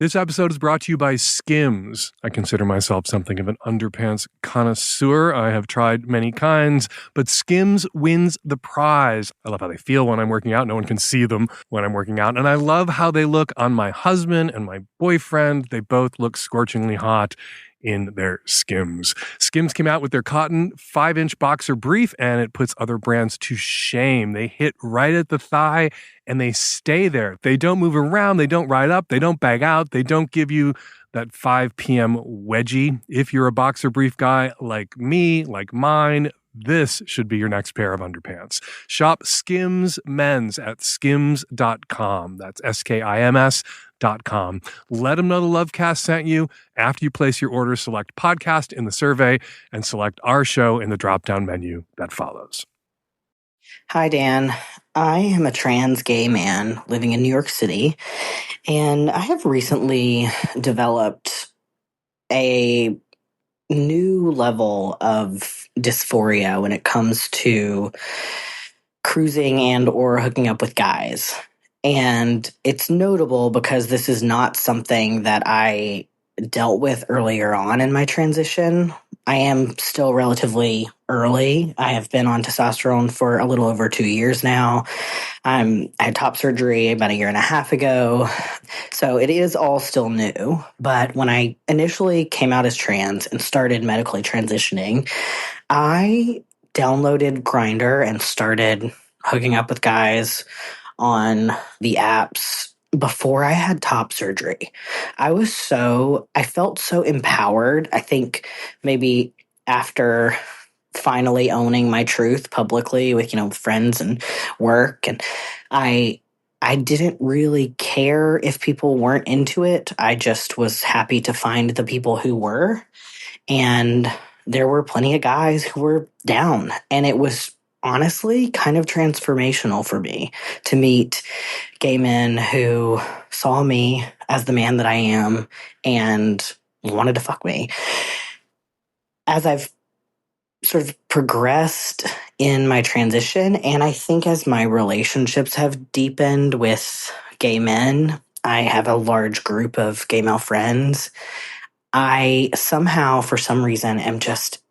This episode is brought to you by Skims. I consider myself something of an underpants connoisseur. I have tried many kinds, but Skims wins the prize. I love how they feel when I'm working out. No one can see them when I'm working out. And I love how they look on my husband and my boyfriend. They both look scorchingly hot in their Skims. Skims came out with their cotton 5-inch boxer brief, and it puts other brands to shame. They hit right at the thigh, and they stay there. They don't move around. They don't ride up. They don't bag out. They don't give you that 5 p.m. wedgie. If you're a boxer brief guy like me, like mine, this should be your next pair of underpants. Shop Skims Men's at skims.com. That's SKIMS.com. Let them know the Lovecast sent you. After you place your order, select podcast in the survey and select our show in the drop-down menu that follows. Hi, Dan. I am a trans gay man living in New York City, and I have recently developed a new level of dysphoria when it comes to cruising and or hooking up with guys. And it's notable because this is not something that I dealt with earlier on in my transition. I am still relatively early. I have been on testosterone for a little over 2 years now. I had top surgery about 1.5 years ago. So it is all still new. But when I initially came out as trans and started medically transitioning, I downloaded Grindr and started hooking up with guys on the apps before I had top surgery. I felt so empowered. I think maybe after finally owning my truth publicly with, friends and work, and I didn't really care if people weren't into it. I just was happy to find the people who were. And there were plenty of guys who were down. And it was honestly kind of transformational for me to meet gay men who saw me as the man that I am and wanted to fuck me. As I've sort of progressed in my transition, and I think as my relationships have deepened with gay men, I have a large group of gay male friends. I somehow, for some reason, am just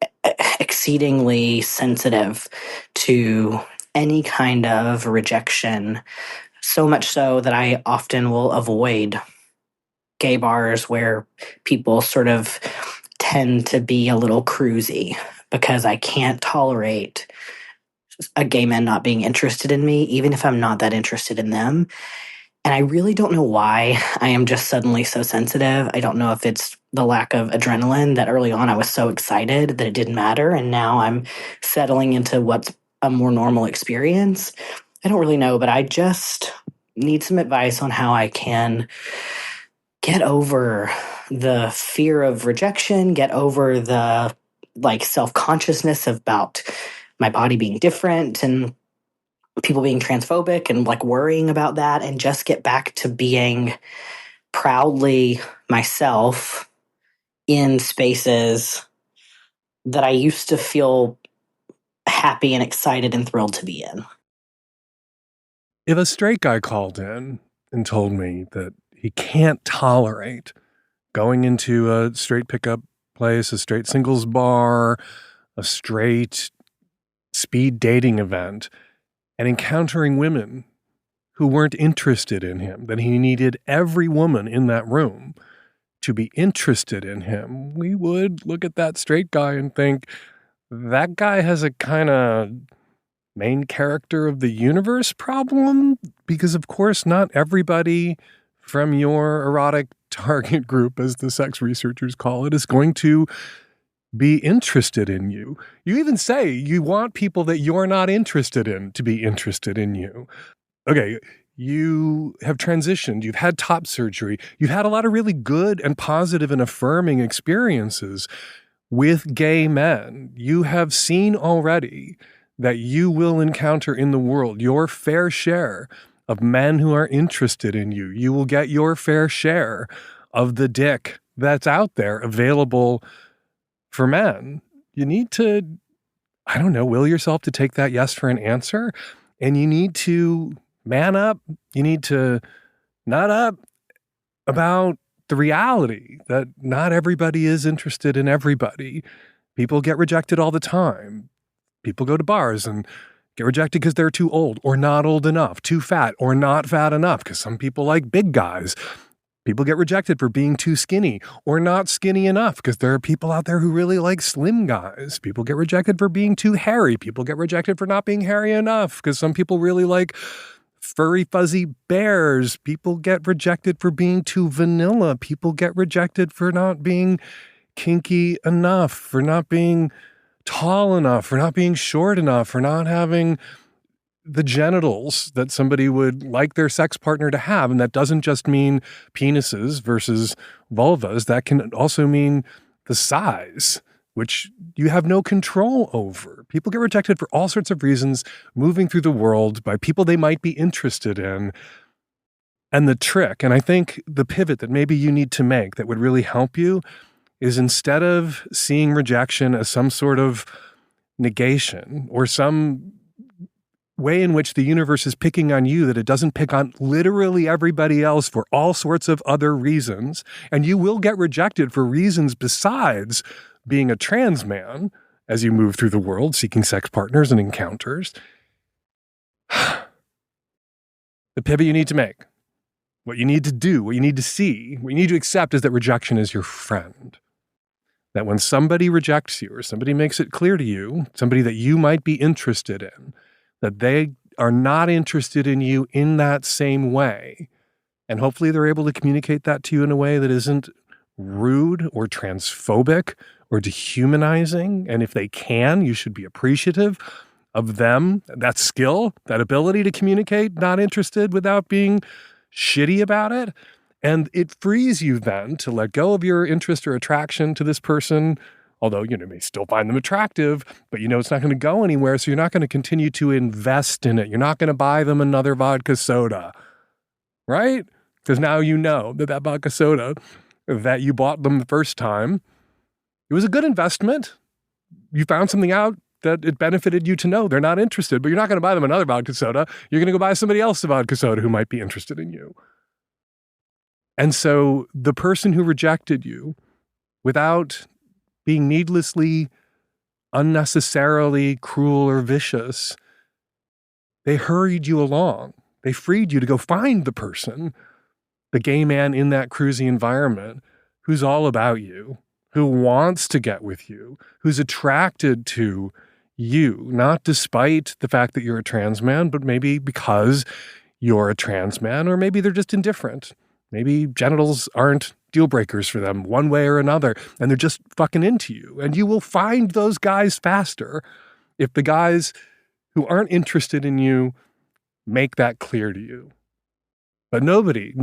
exceedingly sensitive to any kind of rejection, so much so that I often will avoid gay bars where people sort of tend to be a little cruisy because I can't tolerate a gay man not being interested in me, even if I'm not that interested in them. And I really don't know why I am just suddenly so sensitive. I don't know if it's the lack of adrenaline that early on I was so excited that it didn't matter. And now I'm settling into what's a more normal experience. I don't really know, but I just need some advice on how I can get over the fear of rejection, get over the self-consciousness about my body being different and people being transphobic and worrying about that, and just get back to being proudly myself in spaces that I used to feel happy and excited and thrilled to be in. If a straight guy called in and told me that he can't tolerate going into a straight pickup place, a straight singles bar, a straight speed dating event, and encountering women who weren't interested in him, that he needed every woman in that room to be interested in him, we would look at that straight guy and think, that guy has a kind of main character of the universe problem, because of course not everybody from your erotic target group, as the sex researchers call it, is going to be interested in you. You even say you want people that you're not interested in to be interested in you. Okay, you have transitioned, you've had top surgery, you've had a lot of really good and positive and affirming experiences with gay men. You have seen already that you will encounter in the world your fair share of men who are interested in you. You will get your fair share of the dick that's out there available for men. You need to, will yourself to take that yes for an answer. And you need to man up. You need to nut up about the reality that not everybody is interested in everybody. People get rejected all the time. People go to bars and get rejected because they're too old or not old enough, too fat or not fat enough, because some people like big guys. People get rejected for being too skinny or not skinny enough, because there are people out there who really like slim guys. People get rejected for being too hairy. People get rejected for not being hairy enough, because some people really like furry, fuzzy bears. People get rejected for being too vanilla. People get rejected for not being kinky enough, for not being tall enough, for not being short enough, for not having the genitals that somebody would like their sex partner to have. And that doesn't just mean penises versus vulvas. That can also mean the size, which you have no control over. People get rejected for all sorts of reasons moving through the world by people they might be interested in. And the trick, and I think the pivot that maybe you need to make that would really help you, is instead of seeing rejection as some sort of negation or some way in which the universe is picking on you that it doesn't pick on literally everybody else for all sorts of other reasons, and you will get rejected for reasons besides being a trans man as you move through the world seeking sex partners and encounters. The pivot you need to make, what you need to do, what you need to see, what you need to accept is that rejection is your friend. That when somebody rejects you or somebody makes it clear to you, somebody that you might be interested in, that they are not interested in you in that same way. And hopefully they're able to communicate that to you in a way that isn't rude or transphobic or dehumanizing. And if they can, you should be appreciative of them, that skill, that ability to communicate, not interested without being shitty about it. And it frees you then to let go of your interest or attraction to this person, although you may still find them attractive, but it's not going to go anywhere, so you're not going to continue to invest in it. You're not going to buy them another vodka soda, right? Because now you know that vodka soda that you bought them the first time, it was a good investment. You found something out that it benefited you to know they're not interested, but you're not going to buy them another vodka soda. You're going to go buy somebody else a vodka soda who might be interested in you. And so the person who rejected you without being needlessly, unnecessarily cruel or vicious, they hurried you along. They freed you to go find the person, the gay man in that cruisy environment who's all about you, who wants to get with you, who's attracted to you, not despite the fact that you're a trans man, but maybe because you're a trans man, or maybe they're just indifferent. Maybe genitals aren't deal breakers for them one way or another, and they're just fucking into you. And you will find those guys faster if the guys who aren't interested in you make that clear to you. But nobody,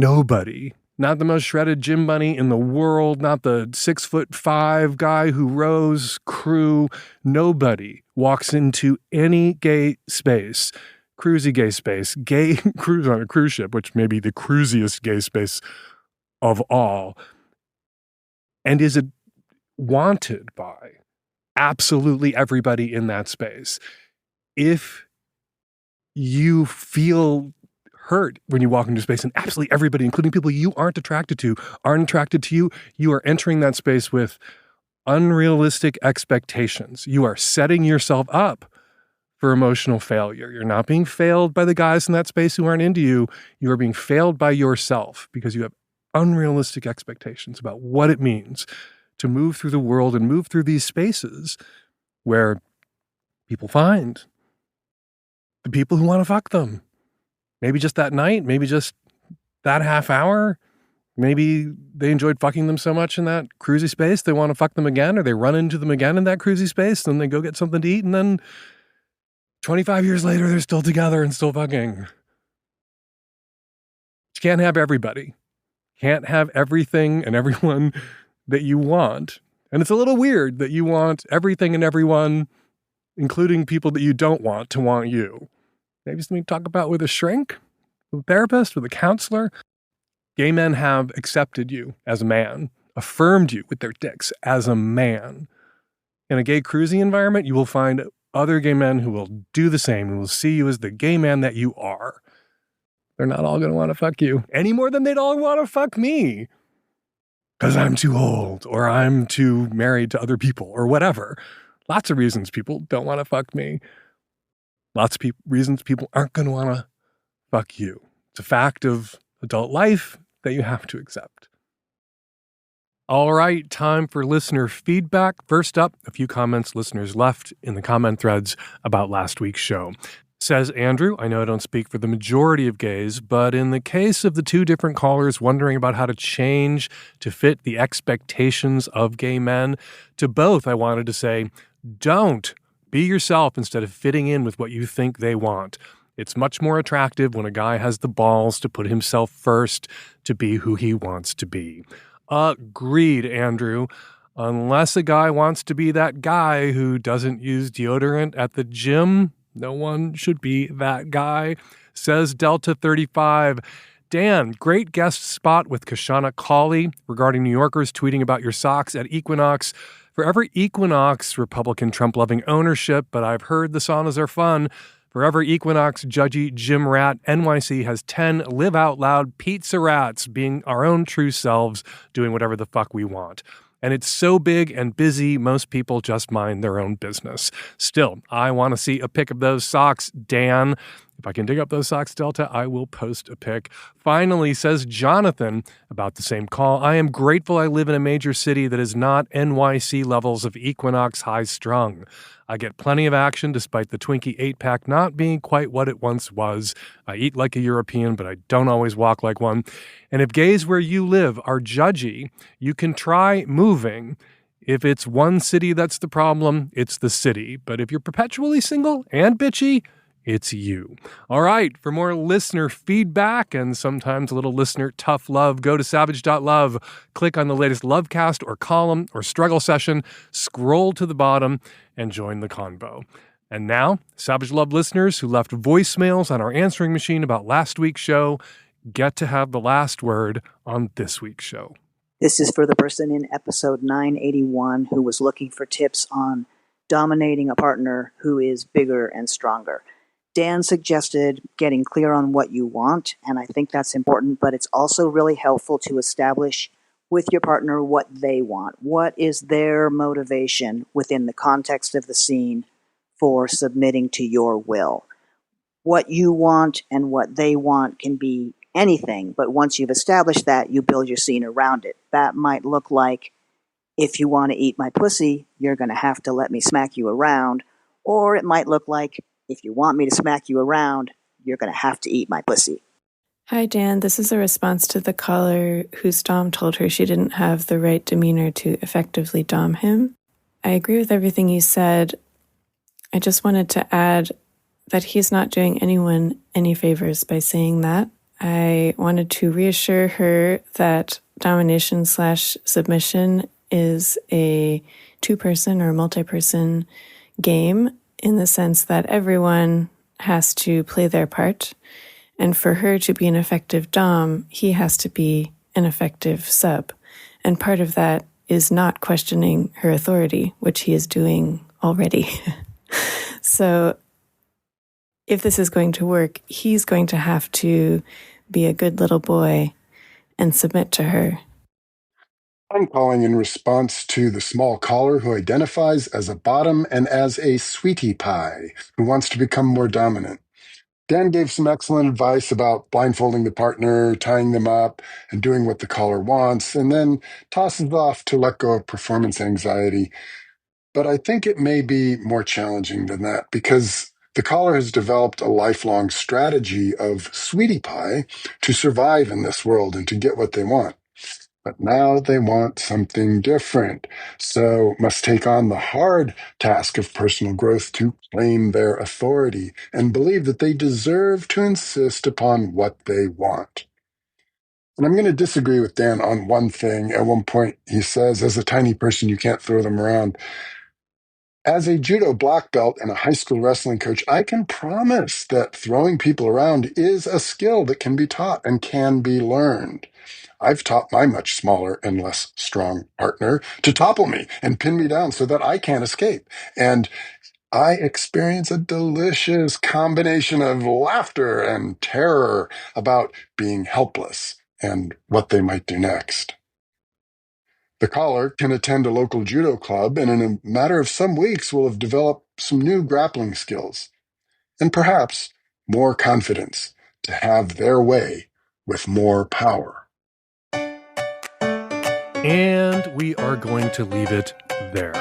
not the most shredded gym bunny in the world, not the 6'5" guy who rows crew, nobody walks into any gay space, cruisy gay space, gay cruise on a cruise ship, which may be the cruisiest gay space of all, and is wanted by absolutely everybody in that space. If you feel hurt when you walk into space, and absolutely everybody, including people you aren't attracted to you, you are entering that space with unrealistic expectations. You are setting yourself up for emotional failure. You're not being failed by the guys in that space who aren't into you. You are being failed by yourself because you have unrealistic expectations about what it means to move through the world and move through these spaces where people find the people who want to fuck them. Maybe just that night, maybe just that half hour. Maybe they enjoyed fucking them so much in that cruisy space, they want to fuck them again, or they run into them again in that cruisy space, then they go get something to eat, and then 25 years later, they're still together and still fucking. You can't have everybody. Can't have everything and everyone that you want. And it's a little weird that you want everything and everyone, including people that you don't want, to want you. Maybe something to talk about with a shrink, with a therapist, with a counselor. Gay men have accepted you as a man, affirmed you with their dicks as a man. In a gay cruising environment, you will find other gay men who will do the same, who will see you as the gay man that you are. They're not all going to want to fuck you any more than they'd all want to fuck me. because I'm too old, or I'm too married to other people, or whatever. Lots of reasons people don't want to fuck me. Lots of reasons people aren't going to want to fuck you. It's a fact of adult life that you have to accept. All right, time for listener feedback. First up, a few comments listeners left in the comment threads about last week's show. Says Andrew, I know I don't speak for the majority of gays, but in the case of the two different callers wondering about how to change to fit the expectations of gay men, to both I wanted to say, don't. Be yourself instead of fitting in with what you think they want. It's much more attractive when a guy has the balls to put himself first, to be who he wants to be. Agreed, Andrew. Unless a guy wants to be that guy who doesn't use deodorant at the gym, no one should be that guy. Says Delta 35. Dan, great guest spot with Kashana Cawley regarding New Yorkers tweeting about your socks at Equinox. For every Equinox, Republican Trump-loving ownership, but I've heard the saunas are fun. Forever Equinox judgy Jim Rat NYC has 10 live out loud pizza rats, being our own true selves, doing whatever the fuck we want. And it's so big and busy, most people just mind their own business. Still, I want to see a pic of those socks, Dan. If I can dig up those socks, Delta, I will post a pic. Finally, says Jonathan about the same call, I am grateful I live in a major city that is not NYC levels of Equinox high strung. I get plenty of action despite the Twinkie 8-pack not being quite what it once was. I eat like a European, but I don't always walk like one. And if gays where you live are judgy, you can try moving. If it's one city that's the problem, it's the city. But if you're perpetually single and bitchy, it's you. All right, for more listener feedback and sometimes a little listener tough love, go to savage.love, click on the latest Lovecast or column or struggle session, scroll to the bottom, and join the convo. And now, Savage Love listeners who left voicemails on our answering machine about last week's show get to have the last word on this week's show. This is for the person in episode 981 who was looking for tips on dominating a partner who is bigger and stronger. Dan suggested getting clear on what you want, and I think that's important, but it's also really helpful to establish with your partner what they want. What is their motivation within the context of the scene for submitting to your will? What you want and what they want can be anything, but once you've established that, you build your scene around it. That might look like, if you want to eat my pussy, you're going to have to let me smack you around, or it might look like, if you want me to smack you around, you're going to have to eat my pussy. Hi, Dan. This is a response to the caller whose dom told her she didn't have the right demeanor to effectively dom him. I agree with everything you said. I just wanted to add that he's not doing anyone any favors by saying that. I wanted to reassure her that domination/submission is a two-person or multi-person game, in the sense that everyone has to play their part. And for her to be an effective dom, he has to be an effective sub. And part of that is not questioning her authority, which he is doing already. So if this is going to work, he's going to have to be a good little boy and submit to her. I'm calling in response to the small caller who identifies as a bottom and as a sweetie pie who wants to become more dominant. Dan gave some excellent advice about blindfolding the partner, tying them up, and doing what the caller wants, and then tosses off to let go of performance anxiety. But I think it may be more challenging than that, because the caller has developed a lifelong strategy of sweetie pie to survive in this world and to get what they want. But now they want something different, so must take on the hard task of personal growth to claim their authority and believe that they deserve to insist upon what they want. And I'm going to disagree with Dan on one thing. At one point, he says, as a tiny person, you can't throw them around. As a judo black belt and a high school wrestling coach, I can promise that throwing people around is a skill that can be taught and can be learned. I've taught my much smaller and less strong partner to topple me and pin me down so that I can't escape. And I experience a delicious combination of laughter and terror about being helpless and what they might do next. The caller can attend a local judo club and in a matter of some weeks will have developed some new grappling skills and perhaps more confidence to have their way with more power. And we are going to leave it there.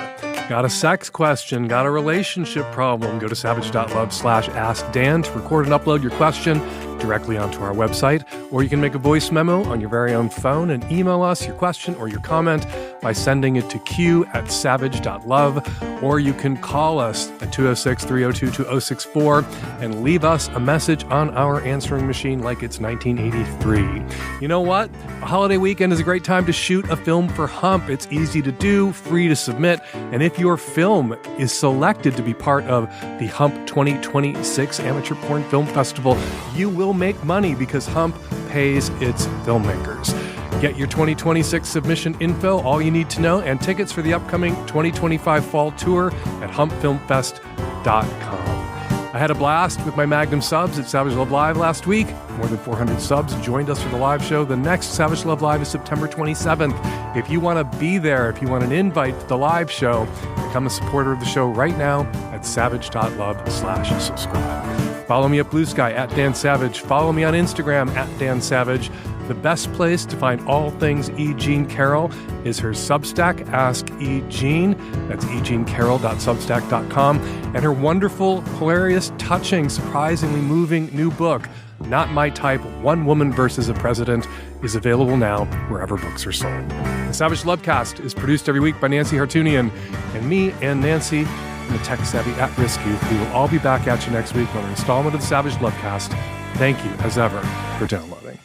Got a sex question, got a relationship problem, go to savage.love/askdan to record and upload your question directly onto our website, or you can make a voice memo on your very own phone and email us your question or your comment by sending it to q@savage.love, or you can call us at 206-302-2064 and leave us a message on our answering machine like it's 1983. You know what? A holiday weekend is a great time to shoot a film for Hump. It's easy to do, free to submit, and if your film is selected to be part of the Hump 2026 Amateur Porn Film Festival, you will make money because Hump pays its filmmakers. Get your 2026 submission info, all you need to know, and tickets for the upcoming 2025 fall tour at humpfilmfest.com. I had a blast with my Magnum subs at Savage Love Live last week. More than 400 subs joined us for the live show. The next Savage Love Live is September 27th. If you want to be there, if you want an invite to the live show, become a supporter of the show right now at savage.love/subscribe. Follow me at Blue Sky at Dan Savage. Follow me on Instagram at Dan Savage. The best place to find all things E. Jean Carroll is her Substack, Ask E. Jean. That's ejeancarroll.substack.com. And her wonderful, hilarious, touching, surprisingly moving new book, Not My Type, One Woman versus a President, is available now wherever books are sold. The Savage Lovecast is produced every week by Nancy Hartunian, and me and Nancy and the tech-savvy at-risk youth. We will all be back at you next week on an installment of the Savage Lovecast. Thank you, as ever, for downloading.